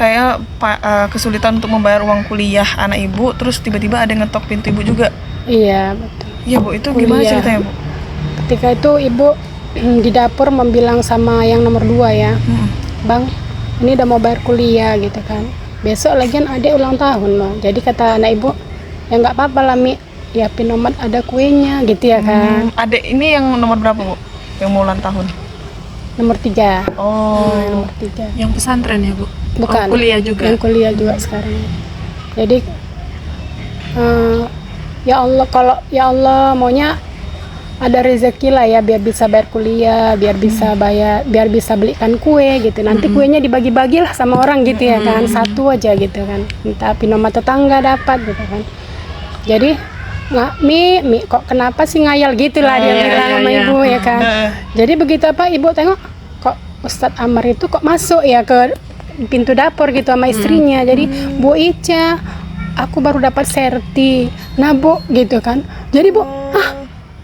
kayak kesulitan untuk membayar uang kuliah anak ibu, terus tiba-tiba ada yang ngetok pintu ibu juga. Iya betul. Iya Bu, itu gimana ceritanya Bu? Ketika itu ibu di dapur membilang sama yang nomor 2 ya, Bang, ini udah mau bayar kuliah gitu kan. Besok lagian adik ulang tahun loh. Jadi kata anak ibu, ya nggak apa-apa lah Mi, ya Pinomat ada kuenya gitu ya kan. Adik ini yang nomor berapa Bu? Yang mau ulang tahun? Nomor 3. Oh, Nomor 3. Yang pesantren ya Bu? Bukan. Oh, kuliah juga. Yang kuliah juga sekarang. Jadi ya Allah, kalau ya Allah maunya ada rezeki lah ya, biar bisa bayar kuliah, biar bisa belikan kue gitu. Nanti kuenya dibagi-bagilah sama orang gitu ya kan, satu aja gitu kan. Entah Pinomat tetangga dapat gitu kan. Jadi nggak Mi kok kenapa sih ngayal gitulah dia bilang sama ibu ya kan. Jadi begitu apa ibu tengok kok Ustadz Amar itu kok masuk ya ke pintu dapur gitu sama istrinya. Jadi Bu Ica, aku baru dapat serti, nah Bu gitu kan. Jadi Bu,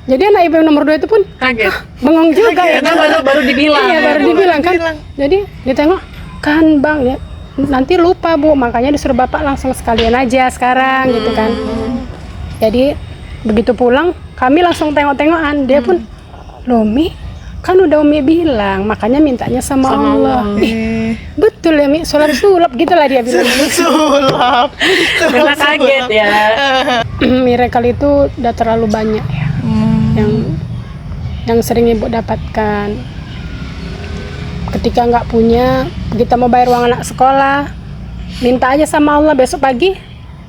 jadi anak ibu yang nomor 2 itu pun kaget, bengong juga ya. baru dibilang. Iya baru dibilang kan. Jadi ditengok kan Bang ya, nanti lupa Bu, makanya disuruh bapak langsung sekalian aja sekarang gitu kan. Jadi begitu pulang kami langsung tengok-tengokan, dia pun loh Mi, kan udah Umi bilang makanya mintanya sama Allah. Betul ya Mi, sulap gitulah dia bilang. sulap. Karena kaget ya. Miracle itu udah terlalu banyak ya. Yang sering ibu dapatkan. Ketika nggak punya, kita mau bayar uang anak sekolah, minta aja sama Allah besok pagi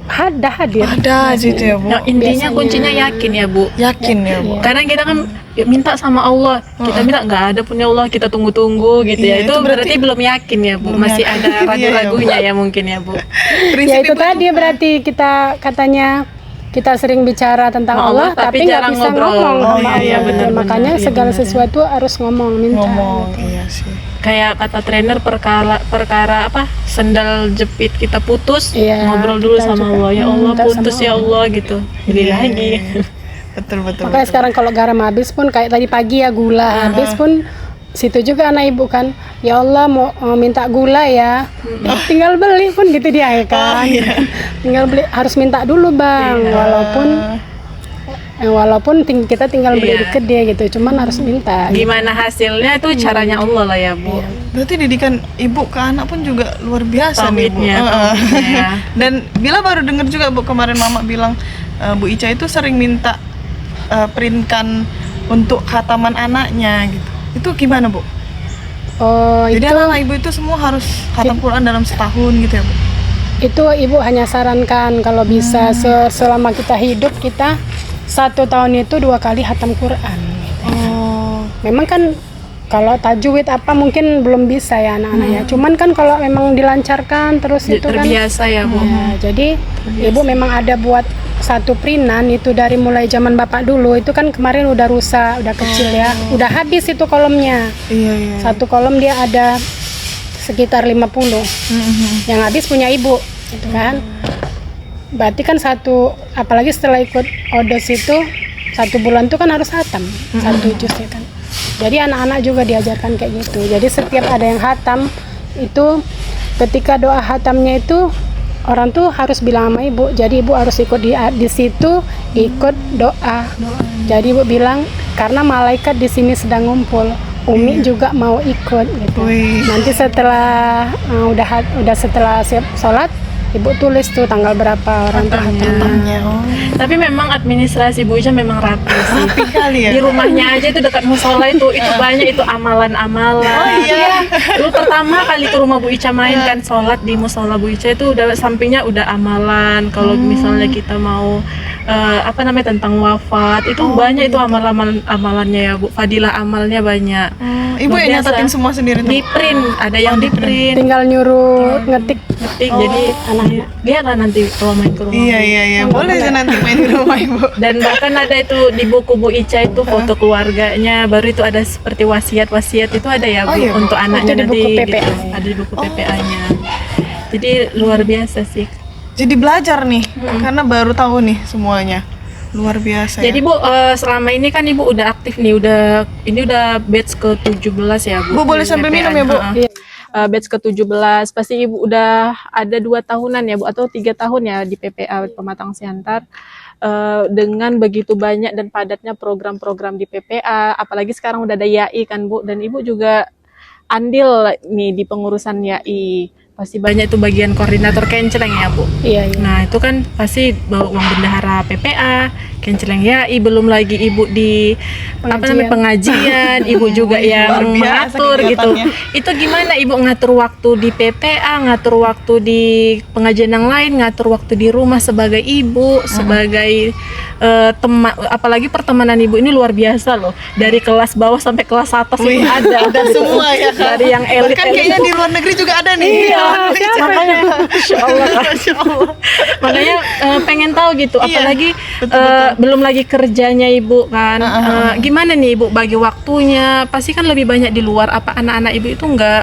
ada hadir. Ada aja itu ya Bu. Nah, intinya Biasanya. kuncinya yakin ya Bu. Yakin ya Bu. Karena kita kan minta sama Allah, kita minta nggak ada punya Allah, kita tunggu-tunggu gitu ya. Iya, Itu itu berarti belum yakin ya Bu, masih ada ragu-ragunya ya mungkin ya Bu. Ya itu tadi berarti kita katanya kita sering bicara tentang Allah tapi nggak jarang bisa ngobrol. ngomong sama Iya, Allah. benar, Makanya benar. segala Iya, benar, sesuatu harus ngomong minta. Ngomong, gitu. iya sih. Kayak kata trainer perkara apa sendal jepit kita putus, Iya, ngobrol dulu kita sama juga Allah, ya Allah minta putus sama ya Allah gitu. Beli lagi. Betul. Makanya sekarang kalau garam habis pun kayak tadi pagi ya gula habis pun situ juga anak ibu kan, ya Allah mau minta gula ya, tinggal beli pun gitu dia ya kan. Tinggal beli, harus minta dulu Bang, walaupun kita tinggal beli deket dia gitu, cuman harus minta. Gimana hasilnya itu caranya Allah lah ya Bu. Berarti didikan ibu ke anak pun juga luar biasa nih Bu. Tauhidnya. Dan Bila baru dengar juga Bu, kemarin Mama bilang Bu Ica itu sering minta printkan untuk khataman anaknya gitu. Itu gimana Bu? Oh, Jadi itu anak ibu itu semua harus khatam Quran dalam setahun gitu ya Bu? itu ibu hanya sarankan kalau bisa selama kita hidup kita 1 tahun itu 2 kali khatam Quran. Oh, Memang kan kalau tajwid apa mungkin belum bisa ya anak-anaknya. Cuman kan kalau memang dilancarkan terus itu kan Terbiasa ya Bu. ya, jadi ibu memang ada buat satu printan itu dari mulai zaman bapak dulu itu kan kemarin udah rusak, udah kecil ya, udah habis itu kolomnya. iya. Satu kolom dia ada sekitar 50. Yang habis punya ibu gitu kan. Berarti kan apalagi setelah ikut odos itu 1 bulan itu kan harus khatam 1 juz ya kan. Jadi anak-anak juga diajarkan kayak gitu. Jadi setiap ada yang khatam itu ketika doa khatamnya itu orang tuh harus bilang sama ibu. Jadi ibu harus ikut di situ ikut doa. Jadi ibu bilang karena malaikat di sini sedang ngumpul. Umi juga mau ikut gitu. Nanti setelah udah setelah siap sholat, ibu tulis tuh tanggal berapa orang tuh khatamnya. Tapi memang administrasi Bu Ica memang rapi sih. Rapi kali ya. Di rumahnya aja itu dekat musola itu banyak itu amalan-amalan. Oh iya. Dulu pertama kali ke rumah Bu Ica main kan sholat di musola Bu Ica itu udah sampingnya udah amalan. Kalau misalnya kita mau tentang wafat itu banyak itu amalannya ya Bu. Fadilah amalnya banyak. Ibu Luar yang biasa. nyatatin semua sendiri tuh? Di print, ada yang di print. Tinggal nyuruh ngetik. Jadi lihat lah nanti kalau main ke rumah. Iya. Boleh sih nanti main di rumah Ibu. Dan bahkan ada itu di buku Bu Ica itu foto keluarganya, baru itu ada seperti wasiat itu ada ya Bu iya, Bu. untuk anaknya Itu di nanti buku PPA. gitu. Ada di buku PPA-nya. Jadi luar biasa sih. Jadi belajar nih, karena baru tahu nih semuanya. Luar biasa Jadi ya. Bu, selama ini kan Ibu udah aktif nih, ini udah batch ke-17 ya Bu. Bu boleh sambil minum ya Bu? PPA-nya. Iya. batch ke-17. Pasti Ibu udah ada 2 tahunan ya Bu, atau 3 tahun ya di PPA Pematang Siantar. Dengan begitu banyak dan padatnya program-program di PPA, apalagi sekarang udah ada YAI kan Bu, dan Ibu juga andil nih di pengurusan YAI. Pasti banyak itu bagian koordinator kenceleng ya Bu. Iya, iya. Nah itu kan pasti bawa uang bendahara PPA, kenceleng YAI, belum lagi Ibu di pengajian, Ibu juga yang Luar biasa mengatur gitu. kegiatannya. Itu gimana Ibu ngatur waktu di PPA, ngatur waktu di pengajian yang lain, ngatur waktu di rumah sebagai ibu, sebagai teman, apalagi pertemanan Ibu ini luar biasa loh. Dari kelas bawah sampai kelas atas itu ada Ada gitu. semua ya kan. Dari yang elit. Bahkan kayaknya di luar negeri juga ada nih. Iya, Siapa makanya, ya? Masya Allah. Masya Allah. Makanya pengen tahu gitu, Iya, apalagi betul-betul. belum lagi kerjanya Ibu kan. Gimana nih Ibu bagi waktunya? Pasti kan lebih banyak di luar. Apa anak-anak Ibu itu nggak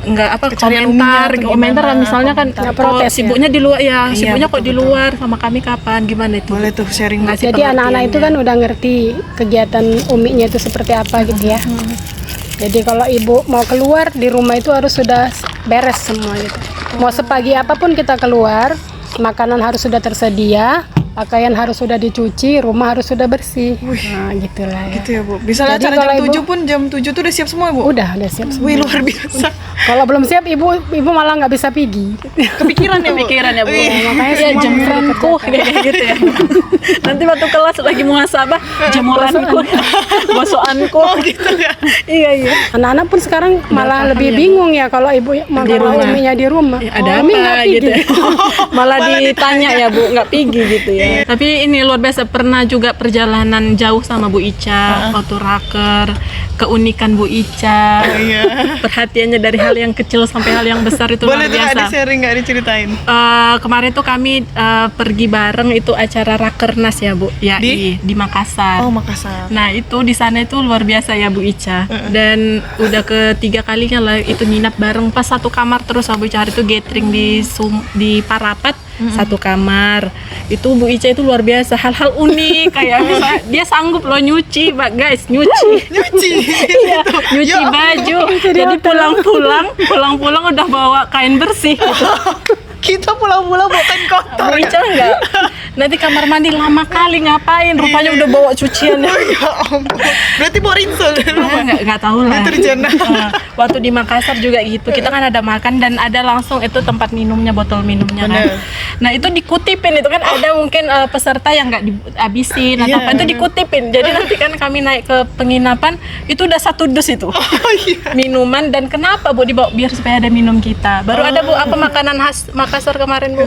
Kecarian komentar, umumnya atau komentar gimana? misalnya kan Nggak kok protes ya? sibuknya di luar ya, Iya, sibuknya kok di betul-betul. luar sama kami kapan? Gimana itu? Boleh tuh sharing. Ngasih Jadi anak-anak itu kan udah ngerti kegiatan uminya itu seperti apa gitu ya. Jadi kalau ibu mau keluar di rumah itu harus sudah beres semua gitu. Mau sepagi apapun kita keluar, makanan harus sudah tersedia, pakaian harus sudah dicuci, rumah harus sudah bersih. Nah, gitulah ya. Gitu ya Bu. Misalnya Jadi acara kalau jam ibu- 7 pun jam 7 tuh udah siap semua Bu. Udah siap semua. Wih luar biasa. Kalau belum siap ibu malah nggak bisa pergi. Kepikiran ya Bu. Pikiran ya Bu. Wih, makanya Ya semua jemuranku kayak gitu ya. Nanti waktu kelas lagi muhasabah, jemuranku, gosoanku. Oh gitu ya. Iya iya. Anak-anak pun sekarang malah paham lebih ya, Bu. bingung ya kalau ibu rumah. uminya di rumah. Ya, ada Umi nggak apa pergi. gitu ya. Malah ditanya ya Bu, nggak pergi gitu ya. Tapi ini luar biasa, pernah juga perjalanan jauh sama Bu Ica waktu raker, keunikan Bu Ica, Iya. perhatiannya dari hal yang kecil sampai hal yang besar itu Boleh luar tuh biasa. di sharing nggak diceritain? Kemarin tuh kami pergi bareng itu acara Rakernas ya Bu, ya di Makassar. Oh Makassar. Nah itu di sana itu luar biasa ya Bu Ica, dan udah ketiga kalinya lah itu nginap bareng pas satu kamar terus Bu Ica. Hari itu gathering di Parapat satu kamar. Itu Bu Ica itu luar biasa, hal-hal unik kayak misalnya dia sanggup loh nyuci, guys, nyuci. Nyuci. Iya, nyuci Ya baju. Jadi pulang-pulang udah bawa kain bersih gitu. Kita pulang-pulang bawa kain kotor. Bu Ica enggak. Nanti kamar mandi lama kali ngapain? Rupanya udah bawa cucian. Oh ya ampun. Berarti bawa rinso dari rumah. Nggak tahu lah. Deterjen. Waktu di Makassar juga gitu, kita kan ada makan dan ada langsung itu tempat minumnya, botol minumnya kan. Bener. Nah itu dikutipin, itu kan ada mungkin peserta yang nggak dihabisin atau Iya. apa, itu dikutipin. Jadi nanti kan kami naik ke penginapan itu udah 1 dus itu Oh iya. minuman. Dan kenapa Bu dibawa? Biar supaya ada minum kita. Baru ada Bu apa makanan khas Makassar kemarin Bu?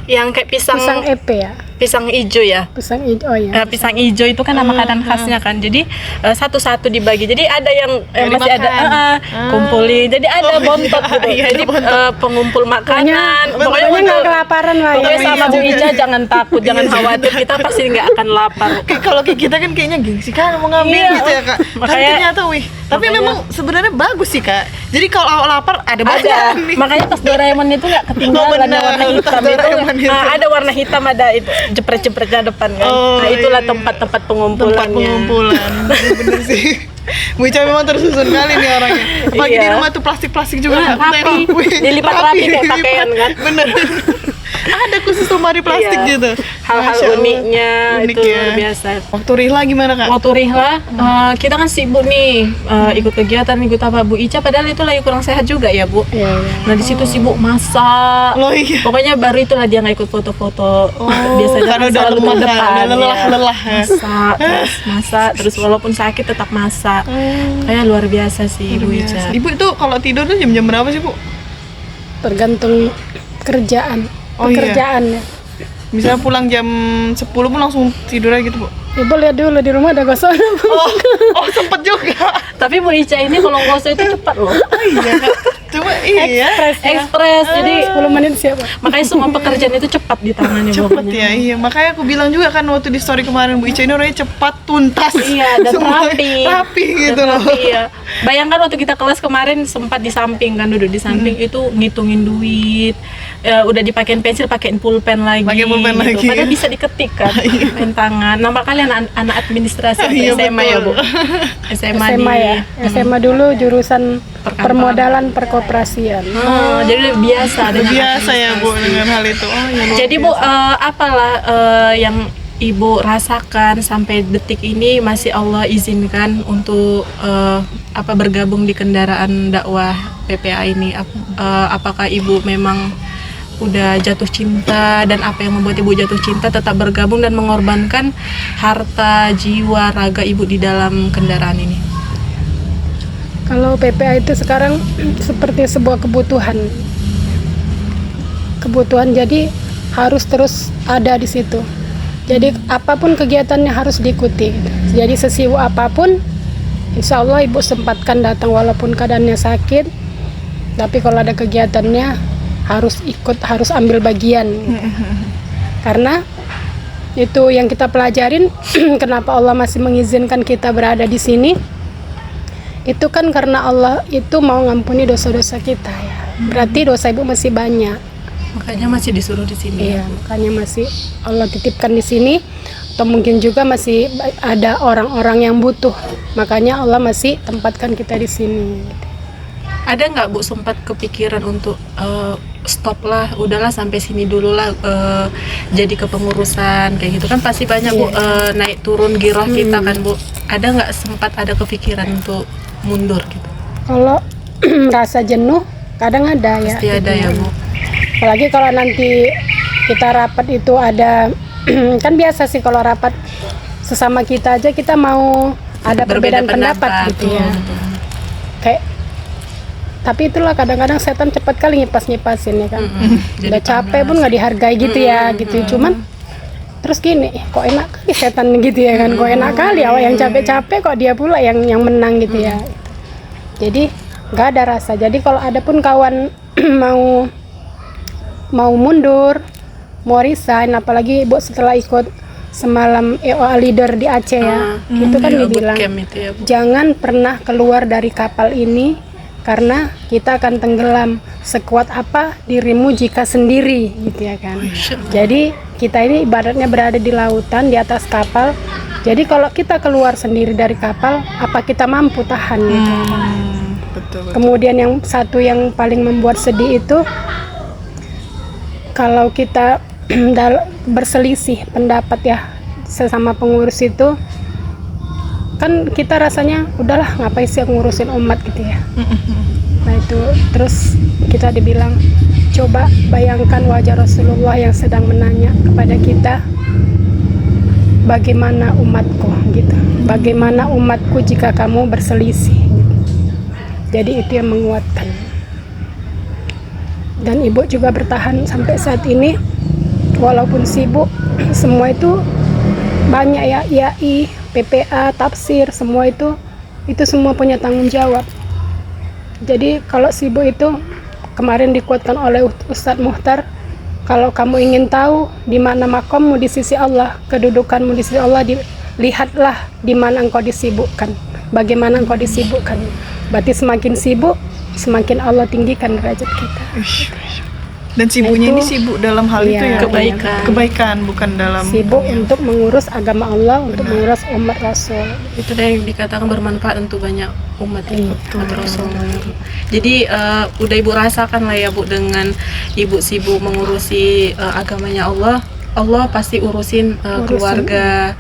Yang kayak Pisang EP ya. pisang hijau ya. Pisang hijau, oh ya. Pisang hijau itu kan makanan khasnya kan. Jadi satu-satu dibagi. Jadi ada yang masih dimakan. ada kumpulin. Jadi ada bontot gitu. Iya, ada Jadi bontot. pengumpul makanan. Pokoknya nggak kelaparan lah ya. Pokoknya sama Bu Iya juga. Ica jangan takut, jangan khawatir. Kita pasti nggak akan lapar. Kayak kalau kayak kita kan kayaknya gengsi kan mau ngambil Iya. gitu ya Kak. Tapi Makanya- ternyata wih. Tapi makanya- memang sebenarnya bagus sih Kak. Jadi kalau awal lapar ada Ada. banyak nih. Makanya tas Doraemon itu nggak ketinggalan Oh, benar. warna hitam Tas itu. Doraemon itu. Ada warna hitam, ada itu jepret-jepretnya depan kan. Oh, Nah itulah iya. tempat-tempat Tempat pengumpulannya. pengumpulan. Bener sih. Bu Ica memang tersusun kali nih orangnya. Apalagi Iya. di rumah tuh plastik-plastik juga. Rapi. Wih, Dilipat rapi kayak pakaian kan. Bener. Ada khusus lemari plastik Iya. gitu. Hal-hal Masya Allah. uniknya Unik itu ya. luar biasa. Waktu Rihla gimana Kak? Waktu Rihla, kita kan sibuk nih ikut kegiatan, ikut apa Bu Ica, padahal itu lagi kurang sehat juga ya Bu. Iya, iya. Nah di situ sibuk masak. Loh iya. Pokoknya baru itulah dia nggak ikut foto-foto. Oh, Biasanya karena kan udah selalu lelah, terdepan, udah lelah, ya. lelah, ya. Masak, terus walaupun sakit tetap masak. Kayak luar biasa sih Bu Ica. Ibu itu kalau tidur tuh jam-jam berapa sih Bu? Tergantung kerjaan. Oh, iya. Pekerjaannya. Misalnya pulang jam 10 pun langsung tidur aja gitu Bu? Ibu lihat dulu di rumah ada gosong. Oh sempet juga. Tapi Bu Ica ini kalau ngosok itu cepat loh. Oh iya Kak. Coba Iya. Ekspres. Jadi 10 menit siap. makanya semua pekerjaan itu cepat ditangani Cepet pokoknya. ya, iya. Makanya aku bilang juga kan waktu di story kemarin Bu Ica ini orangnya cepat, tuntas. Iya, dan Semuanya rapi gitu Dan loh. rapi, iya. Bayangkan waktu kita kelas kemarin sempat di samping kan, duduk di samping itu ngitungin duit, udah dipakein pensil, pakein pulpen lagi. Pakai pulpen lagi. Padahal bisa diketik kan, pakai tangan. Nama kalian anak administrasi atau Iya, SMA ya Bu? betul. SMA SMA di ya. SMA dulu jurusan permodalan perkoperasian. Jadi udah biasa dengan Biasa ya Bu dengan hal itu. Oh, ya luar Jadi Bu, biasa. apalah yang Ibu rasakan sampai detik ini masih Allah izinkan untuk bergabung di kendaraan dakwah PPA ini? Apakah Ibu memang udah jatuh cinta, dan apa yang membuat Ibu jatuh cinta tetap bergabung dan mengorbankan harta, jiwa, raga Ibu di dalam kendaraan ini? Kalau PPA itu sekarang seperti sebuah kebutuhan, jadi harus terus ada di situ. Jadi apapun kegiatannya harus diikuti. Jadi sesibuk apapun, insya Allah Ibu sempatkan datang walaupun keadaannya sakit. Tapi kalau ada kegiatannya harus ikut, harus ambil bagian. Karena itu yang kita pelajarin. Kenapa Allah masih mengizinkan kita berada di sini? Itu kan karena Allah itu mau ngampuni dosa-dosa kita ya. Berarti dosa Ibu masih banyak. Makanya masih disuruh di sini. Iya, makanya masih Allah titipkan di sini. Atau mungkin juga masih ada orang-orang yang butuh. Makanya Allah masih tempatkan kita di sini. Ada nggak Bu sempat kepikiran untuk stop lah, udahlah sampai sini dulu lah, jadi kepengurusan kayak gitu kan pasti banyak Bu, naik turun giroh kita kan Bu. Ada nggak sempat ada kepikiran untuk mundur gitu? Kalau rasa jenuh kadang ada ya. Pasti ada ya Bu. Apalagi kalau nanti kita rapat itu ada kan biasa sih kalau rapat sesama kita aja kita mau ada perbedaan pendapat gitu ya. Kayak tapi itulah kadang-kadang setan cepat kali nyipas-nyipasin ya kan. Udah capek pun nggak dihargai gitu ya gitu. Cuman terus gini, kok enak kali setan gitu ya kan. Kok enak kali awak yang capek-capek kok dia pula yang menang gitu ya. Jadi nggak ada rasa. Jadi kalau ada pun kawan mau mundur, mau resign, apalagi Ibu setelah ikut semalam EOA leader di Aceh ya, itu kan dibilang itu ya, Bu. jangan pernah keluar dari kapal ini karena kita akan tenggelam. Sekuat apa dirimu jika sendiri gitu ya kan. Jadi kita ini ibaratnya berada di lautan di atas kapal. Jadi kalau kita keluar sendiri dari kapal, apa kita mampu tahan gitu. Betul. Kemudian yang satu yang paling membuat sedih itu kalau kita berselisih pendapat ya sesama pengurus itu kan kita rasanya udahlah ngapain sih ngurusin umat gitu ya. Nah itu terus kita dibilang coba bayangkan wajah Rasulullah yang sedang menanya kepada kita, bagaimana umatku gitu, bagaimana umatku jika kamu berselisih gitu. Jadi itu yang menguatkan. Dan Ibu juga bertahan sampai saat ini walaupun sibuk. Semua itu banyak ya, IAI, PPA, tafsir, semua itu semua punya tanggung jawab. Jadi kalau sibuk itu kemarin dikuatkan oleh Ustadz Muhtar, kalau kamu ingin tahu di mana makommu di sisi Allah, kedudukanmu di sisi Allah, lihatlah di mana engkau disibukkan, bagaimana engkau disibukkan. Berarti semakin sibuk semakin Allah tinggikan derajat kita. Dan sibuknya ini sibuk dalam hal itu ya, kebaikan bukan dalam sibuk untuk mengurus agama Allah, untuk mengurus umat Rasul. Itu yang dikatakan bermanfaat untuk banyak umat umat Rasul. Jadi udah Ibu rasakan lah ya Bu, dengan Ibu sibuk mengurusi agamanya Allah, Allah pasti urusin keluarga,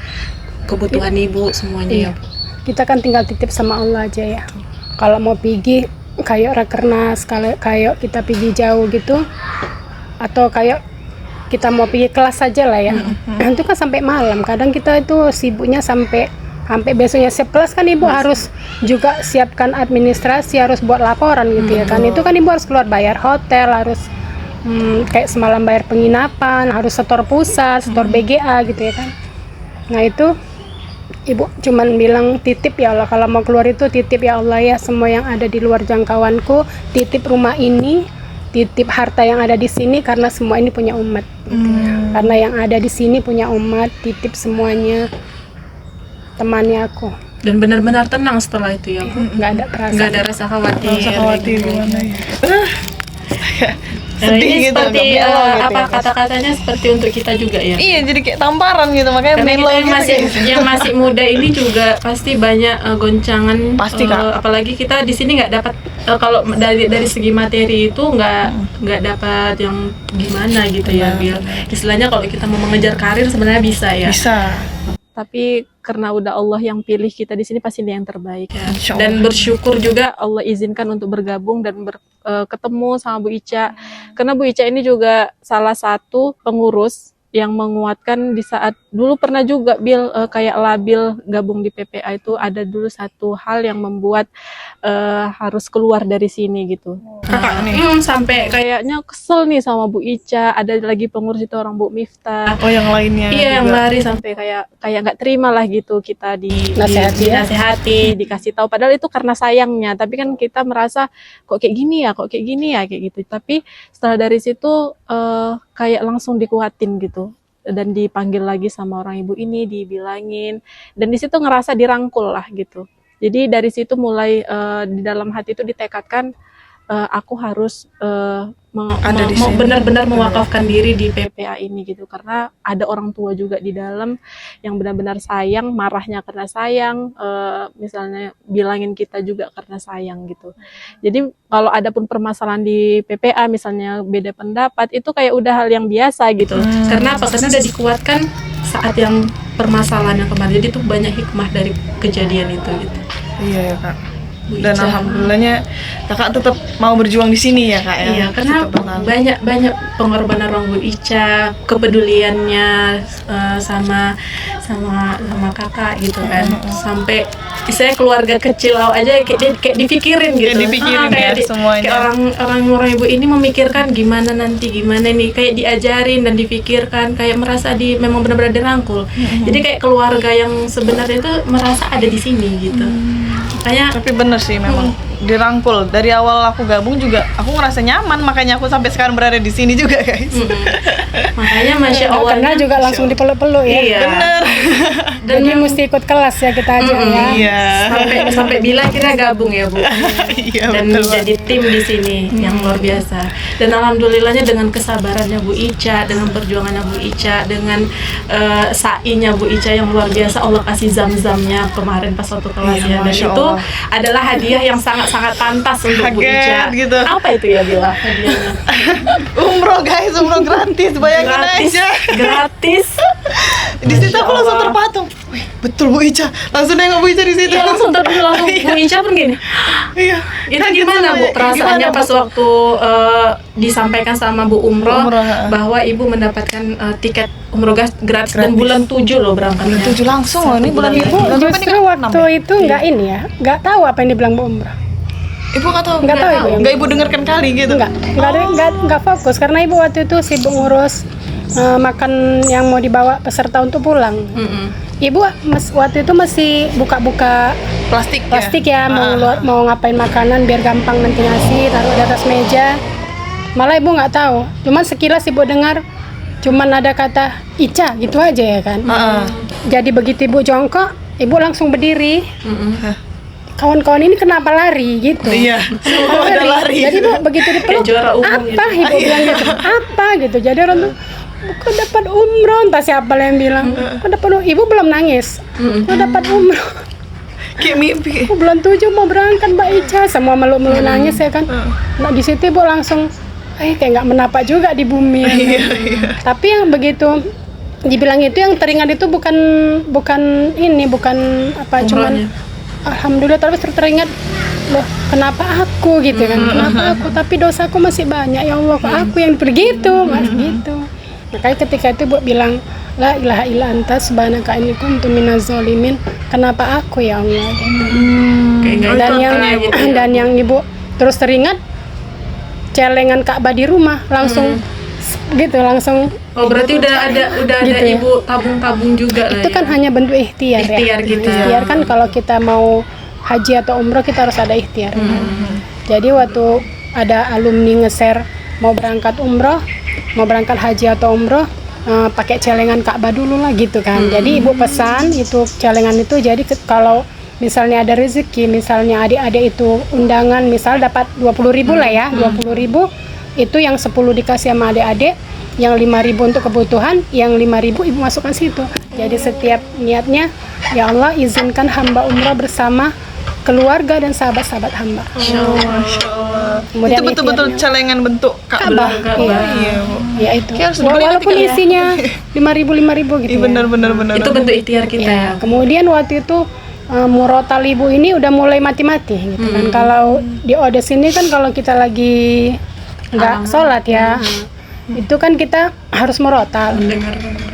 kebutuhan Ibu semuanya ya Bu. Kita kan tinggal titip sama Allah aja ya. Kalau mau pergi kayak rakernas, kayak kita pergi jauh gitu, atau kayak kita mau pergi kelas saja lah ya. Itu kan sampai malam. Kadang kita itu sibuknya sampai besoknya siap kelas kan Ibu harus juga siapkan administrasi, harus buat laporan gitu ya kan. Itu kan Ibu harus keluar bayar hotel, harus kayak semalam bayar penginapan, harus setor pusat, setor BGA gitu ya kan. Nah itu Ibu cuman bilang titip ya Allah, kalau mau keluar itu titip ya Allah ya, semua yang ada di luar jangkauanku, titip rumah ini, titip harta yang ada di sini, karena semua ini punya umat. Karena yang ada di sini punya umat, titip semuanya, temani aku. Dan benar-benar tenang setelah itu ya Bu. Nggak ada perasaan. Nggak ada rasa khawatir. Rasa khawatir gimana ya. Nah, ini gitu, seperti nggak belok gitu apa ya, Kak. kata-katanya seperti untuk kita juga ya. Iya, jadi kayak tamparan gitu, makanya Karena kita melo yang gitu. masih yang masih muda ini juga pasti banyak goncangan. Pasti, Kak. Apalagi kita di sini nggak dapat kalau dari segi materi itu nggak dapat yang gimana gitu ya, Bil. Istilahnya kalau kita mau mengejar karir sebenarnya bisa ya. Bisa. Tapi karena udah Allah yang pilih kita di sini, pasti dia yang terbaik ya. Insya Allah. Dan bersyukur juga Allah izinkan untuk bergabung dan ketemu sama Bu Ica. Karena Bu Ica ini juga salah satu pengurus yang menguatkan di saat dulu pernah juga Bil kayak labil gabung di PPA itu, ada dulu satu hal yang membuat harus keluar dari sini gitu. Kakak nih. Sampai kayaknya kesel nih sama Bu Ica. Ada lagi pengurus itu orang Bu Miftah. Oh, yang lainnya. Iya, yang juga. lari sampai kayak nggak terima lah gitu kita Nasihati ya. dinasehati, dikasih tahu. Padahal itu karena sayangnya. Tapi kan kita merasa kok kayak gini ya, kayak gitu. Tapi setelah dari situ kayak langsung dikuatin gitu. Dan dipanggil lagi sama orang ibu ini, dibilangin. Dan di situ ngerasa dirangkul lah gitu. Jadi dari situ mulai di dalam hati itu ditekadkan aku harus Ada di sini. benar-benar mewakafkan diri di PPA ini gitu, karena ada orang tua juga di dalam yang benar-benar sayang, marahnya karena sayang, misalnya bilangin kita juga karena sayang gitu. Jadi kalau ada pun permasalahan di PPA misalnya beda pendapat, itu kayak udah hal yang biasa gitu. Karena apa? Karena udah dikuatkan saat yang permasalahan yang kemarin. Jadi itu banyak hikmah dari kejadian itu gitu. Iya ya, Kak. Bu Dan Ica. alhamdulillahnya kakak tetap mau berjuang di sini ya, Kak ya. Iya, karena Tetap bertahan. banyak pengorbanan orang Bu Ica, kepeduliannya sama kakak gitu kan. Sampai saya keluarga kecil aja kayak dipikirin gitu. Kayak dipikirin ya, semuanya. Kayak orang ibu ini memikirkan gimana nih, kayak diajarin dan dipikirkan, kayak merasa memang benar-benar dirangkul. Jadi kayak keluarga yang sebenarnya itu merasa ada di sini gitu. Makanya Tapi bener sih memang dirangkul. Dari awal aku gabung juga aku ngerasa nyaman, makanya aku sampai sekarang berada di sini juga, guys. makanya Masya Allah. Karena juga langsung dipeluk-peluk ya. Iya. Bener. Dan Jadi mesti ikut kelas ya kita aja ya. Iya. sampai bilang kira gabung ya Bu. Iya, Dan betul. jadi tim di sini yang luar biasa. Dan alhamdulillahnya dengan kesabarannya Bu Ica, dengan perjuangannya Bu Ica, dengan sa'inya Bu Ica yang luar biasa, Allah kasih zam-zamnya kemarin pas waktu kelas Iya, ya. Dan Masya itu Allah. adalah hadiah yang sangat-sangat pantas untuk Bu Kaget Ica. gitu. Apa itu ya Bila hadiahnya? Umroh, guys, umroh gratis, bayangin aja. Gratis. Di situ aku Masya langsung Allah. terpatung. Wih, betul Bu Ica. Langsung nengok Bu Ica di situ. Iya langsung langsung Bu Ica pun gini. Iya. Itu Kaget gimana Bu semuanya. perasaannya Gimana, pas Bu? waktu disampaikan sama Bu Umroh, Umroh, ha. bahwa Ibu mendapatkan tiket umroh gratis dan bulan 7 loh berangkatnya. Bulan 7 langsung loh, ini bulan bulan ibu. ini. Bulan berapa nih, Justru Kak? waktu 6 ya? itu nggak ini ya, nggak tahu apa yang dibilang Bu Umrah. Ibu nggak tahu. Nggak tahu ibu yang Nggak ibu dengarkan kali gitu. Nggak fokus karena ibu waktu itu sibuk ngurus makan yang mau dibawa peserta untuk pulang. Ibu waktu itu masih buka-buka Plastik ya, mau ngapain makanan biar gampang nanti ngasih, taruh di atas meja. Malah ibu nggak tahu, cuman sekilas ibu dengar cuman ada kata Ica gitu aja ya kan. Jadi begitu ibu jongkok, ibu langsung berdiri. Kawan-kawan ini kenapa lari gitu? Iya. Semua pada lari. Jadi bu begitu dipeluk, Kayak juara umum apa gitu. ibu bilang gitu, apa gitu. Jadi orang tuh, kok dapat umroh, entah siapa yang bilang, kok dapat umroh. Ibu belum nangis, kok dapat umroh. Kayak mimpi. Aku bulan 7 mau berangkat Mbak Ica, semua meluk-meluk nangis ya kan. Nah di situ ibu langsung, kayak nggak menapak juga di bumi. Ya. Tapi yang begitu dibilang itu yang teringat itu bukan apa, cuman alhamdulillah terus teringat, loh kenapa aku gitu kan, kenapa aku, tapi dosaku masih banyak ya Allah, kok aku yang begitu mas gitu. Makanya ketika itu ibu bilang la ilaha illa anta subhanaka inni kuntu minaz zalimin, kenapa aku ya Allah gitu. Dan yang ibu terus teringat celengan Ka'bah di rumah langsung gitu langsung. Oh, berarti udah ada Gitu ya. ibu tabung-tabung juga lah Itu kan ya. hanya bentuk ikhtiar, Ikhtiar ya. kita. Ikhtiar kan kalau kita mau haji atau umroh kita harus ada ikhtiar. Jadi waktu ada alumni nge-share mau berangkat umroh, mau berangkat haji atau umroh, pakai celengan Ka'bah dulu lah gitu kan. Jadi ibu pesan itu celengan itu, jadi kalau misalnya ada rezeki, misalnya adik-adik itu undangan, misal dapat 20.000 lah ya, 20.000 itu yang 10 dikasih sama adik-adik, yang 5.000 untuk kebutuhan, yang 5.000 ibu masukkan situ. Jadi setiap niatnya, ya Allah izinkan hamba umrah bersama keluarga dan sahabat-sahabat hamba. Masya Allah. Kemudian Itu betul-betul ikhtiarnya. celengan bentuk Ka'bah. Ka'bah. Iya, Bu. Ya itu. Kayak harus dibeli Walaupun nanti, Kak, ya. isinya 5.000 gitu. Iya, ya. benar-benar. Itu bentuk ikhtiar kita. Ya, kemudian waktu itu murotal ibu ini udah mulai mati-mati gitu kan. Kalau di Odes ini kan kalau kita lagi nggak sholat ya, itu kan kita harus murotal.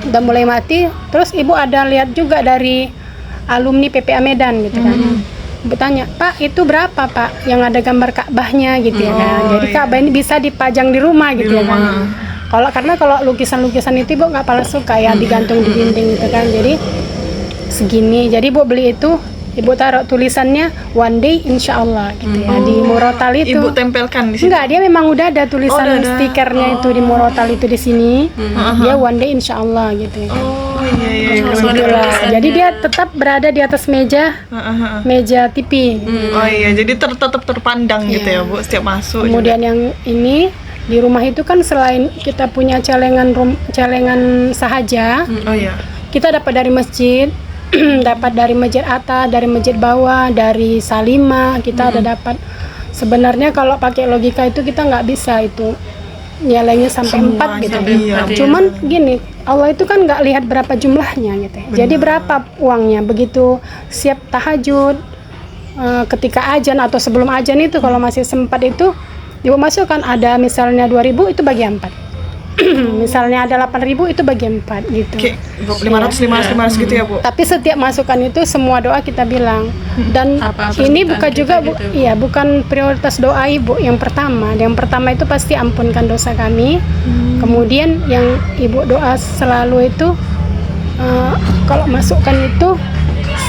Udah mulai mati. Terus ibu ada lihat juga dari alumni PPA Medan gitu kan. Ibu tanya, Pak itu berapa Pak yang ada gambar Ka'bahnya gitu ya kan. Jadi Ka'bah ini bisa dipajang di rumah gitu ya kan. Karena kalau lukisan-lukisan itu ibu nggak palsu kayak digantung di dinding gitu kan. Jadi segini, jadi ibu beli itu, ibu taruh tulisannya one day insya Allah gitu ya di murotal itu. Ibu tempelkan di situ. Enggak, dia memang udah ada tulisan udah ada. stikernya itu di murotal itu di sini. Dia one day insya Allah gitu ya. Oh iya. Langsung ada Itulah. tulisannya. Jadi dia tetap berada di atas meja TV. Oh iya, jadi tetap terpandang gitu ya Bu setiap masuk. Kemudian yang ini di rumah itu kan selain kita punya celengan sahaja, Oh iya. kita dapat dari masjid, dapat dari masjid atas, dari masjid bawah, dari Salimah, kita ada dapat. Sebenarnya kalau pakai logika itu kita nggak bisa itu nilainya sampai 4 gitu. iya. Cuman gini, Allah itu kan nggak lihat berapa jumlahnya gitu. Jadi berapa uangnya, begitu siap tahajud, ketika ajan atau sebelum ajan itu kalau masih sempat itu ibu masukkan, ada misalnya 2.000 itu bagi 4. Misalnya ada 8.000 itu bagi 4 gitu. Kayak 500 gitu ya Bu. Tapi setiap masukan itu semua doa kita bilang. Dan Apa ini permintaan bukan kita juga gitu, Bu. iya, bukan prioritas doa ibu yang pertama. Yang pertama itu pasti ampunkan dosa kami. Kemudian yang ibu doa selalu itu kalau masukkan itu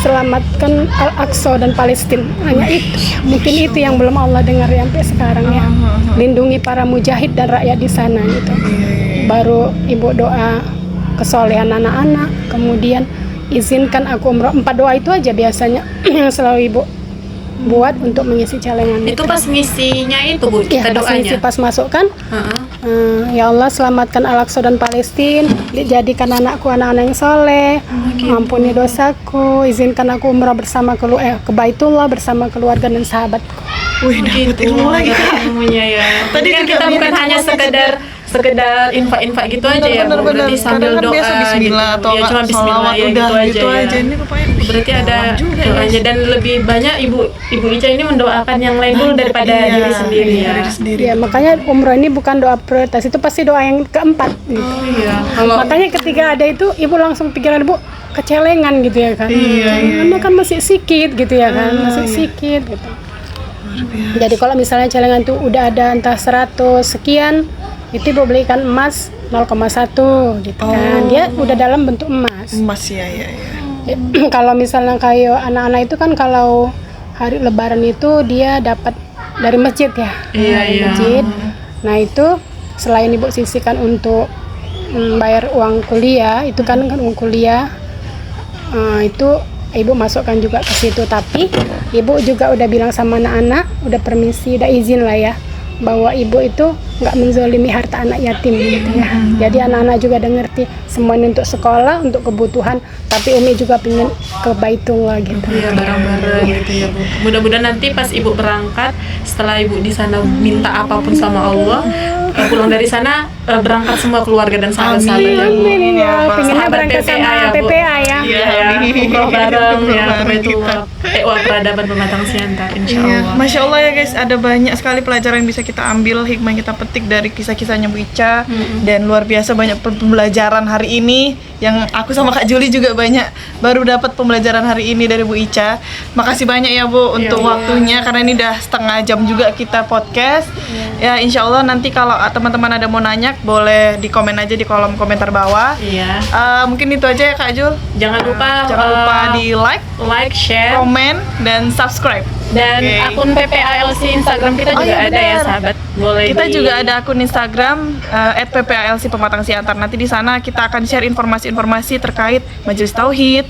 selamatkan Al-Aqsa dan Palestina. Hanya itu. Mungkin itu yang belum Allah dengar sampai sekarang ya. Lindungi para mujahid dan rakyat di sana gitu. Baru ibu doa kesolehan anak-anak, kemudian izinkan aku umroh. 4 doa itu aja biasanya yang selalu ibu buat untuk mengisi celengan Itu pas ngisinya itu Bu, ya, kita pas ngisi, doanya. pas masukkan ya Allah selamatkan Al-Aqsa dan Palestina, jadikan anakku anak-anak yang soleh, ampuni dosaku, izinkan aku umrah bersama ke Baitullah bersama keluarga dan sahabatku. Wih, dapat ilmu lagi Kak. Ilmunya ya. Tadi Tadi kan juga kita bukan mirip hanya sama sekedar infak-infak gitu aja ya Bu. Bener-bener. Berarti sambil Kadang kan doa biasa bismillah gitu. atau Ya, cuma bismillah sholawat ya udah gitu aja. aja. Ya. Ini rupanya Berarti ada dalam juga ya. doanya, dan lebih banyak Ibu Ica ini mendoakan yang lain dulu daripada Iya, diri sendiri ya. diri sendiri. Ya makanya umroh ini bukan doa prioritas, itu pasti doa yang keempat gitu. Iya. Kalau Makanya ketika ada itu ibu langsung pikiran ibu kecelengan gitu ya kan. Karena kan masih sikit gitu ya kan, masih sikit gitu. Jadi kalau misalnya celengan itu udah ada entah 100 sekian, itu ibu belikan emas 0,1 gitu kan. Dia udah dalam bentuk emas. Emas ya. Kalau misalnya kayak anak-anak itu kan kalau hari lebaran itu dia dapat dari masjid ya. Dari masjid. Nah itu selain ibu sisihkan untuk bayar uang kuliah, itu kan uang kuliah, itu ibu masukkan juga ke situ. Tapi ibu juga udah bilang sama anak-anak, udah permisi, udah izin lah ya, bahwa ibu itu nggak menzolimi harta anak yatim gitu ya. Jadi anak-anak juga udah ngerti semuanya untuk sekolah, untuk kebutuhan, tapi Umi juga pengen ke Baitullah gitu. ya bareng-bareng gitu ya Bu. Mudah-mudahan nanti pas Ibu berangkat, setelah Ibu di sana minta apapun sama Allah, pulang dari sana berangkat semua keluarga dan sahabat-sahabat ya Bu. Amin ya, pengennya Sahabat berangkat PPA sama ya, Bu. PPA ya. Iya ya, umroh bareng ya, Baitullah. Peradaban Pematang Siantar, insya Iya, Allah. Masya Allah ya guys, ada banyak sekali pelajaran yang bisa kita ambil, hikmah yang kita petik dari kisah-kisahnya Bu Ica. Dan luar biasa banyak pembelajaran hari ini yang aku sama Kak Juli juga banyak baru dapat pembelajaran hari ini dari Bu Ica. Makasih banyak ya Bu untuk waktunya, karena ini udah setengah jam juga kita podcast. Ya insya Allah nanti kalau teman-teman ada mau nanya boleh di komen aja di kolom komentar bawah. Iya. Mungkin itu aja ya Kak Jul. Jangan lupa Di like, share, komen, dan subscribe. dan Oke. akun PPALC Instagram kita Oh, juga iya, ada ya benar. sahabat. Boleh Kita di- juga ada akun Instagram @ppalc Pematang Siantar. Nanti di sana kita akan share informasi-informasi terkait majelis tauhid,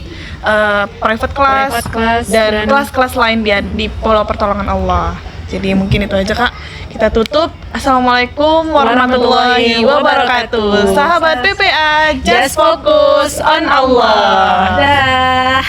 private class, Private class, dan dan- kelas-kelas lain di Pulau Pertolongan Allah. Jadi mungkin itu aja Kak. Kita tutup. Assalamualaikum warahmatullahi wabarakatuh. Sahabat PPA, just focus on Allah. Dah.